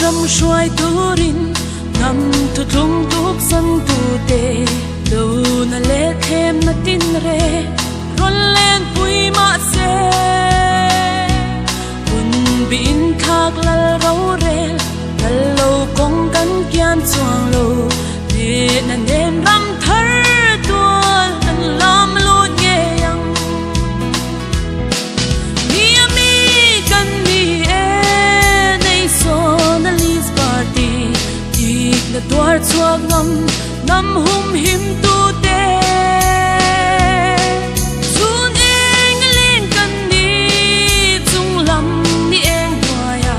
trầm xoay turin ngắm thu thung tuk san tu te đâu na lệ thêm na tin re ron lên pui ma se un bin khak lal rau re lal lâu kong kan kian chuang lo ne na nem ram thar tua nan lam lu nghe yang mi ami kan mi e nei so na lis party dik na tuar chuak nam hum him tu te chun eng len kan ni chung lam ni eng hoya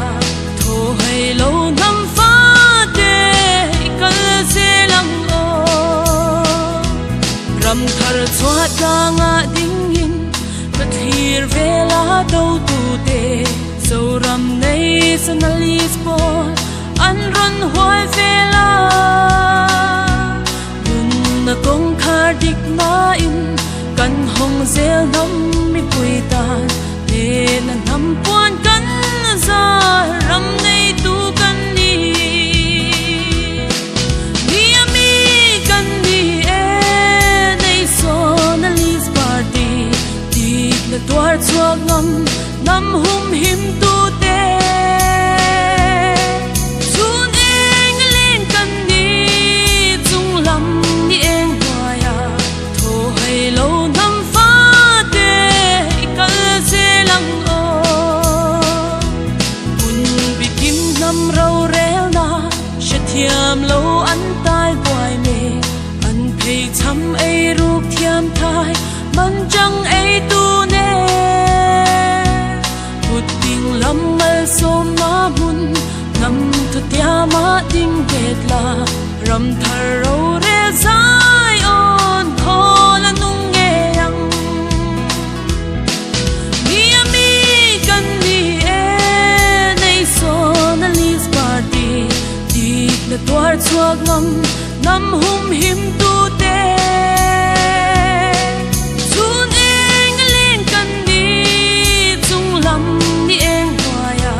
tho hai lo nam fa te kal se lang o ram thar chua ta nga ding in ka thir vela do tu te so ram nei sanalis po an ron hoi vela na kong khar dik na in kan hong zel nam mi pui ta ne na nam puan kan za ram nei tu kan ni mi ami kan ni e nei so na lis party dik na tuar chuak nam hum him tu te thiam lâu ăn tai quài mê ăn thầy chăm ấy ruột thiam thai man trăng ấy tu nè một tình lâm mal xôm má bun ngắm thật tia má tình ghét là ram thar râu re sai on thô là nung nghe yang mi ami kan ni e nei so na lis party na tuar chuak nam hum him tu te chun eng len kan ni chung lam ni eng hoya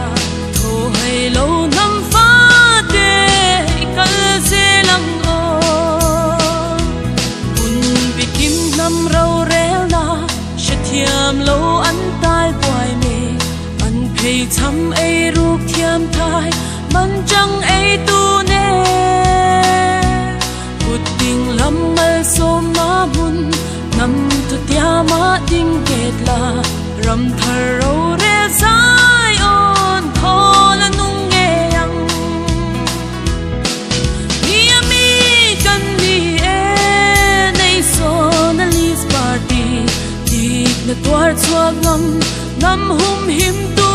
tho hai lo nam fa te kal se lang o un bikim nam rau rel na shathiam lo an tai quai me an phei cham ei ruk thiam thai man chang ei tu lâm mal xôm má bun ngắm tu tia má ding ket la ram thar râu re sai on tho là nung nghe yang mi ami kan ni e nei so na lis party dik na tuar chuak nam hum him tu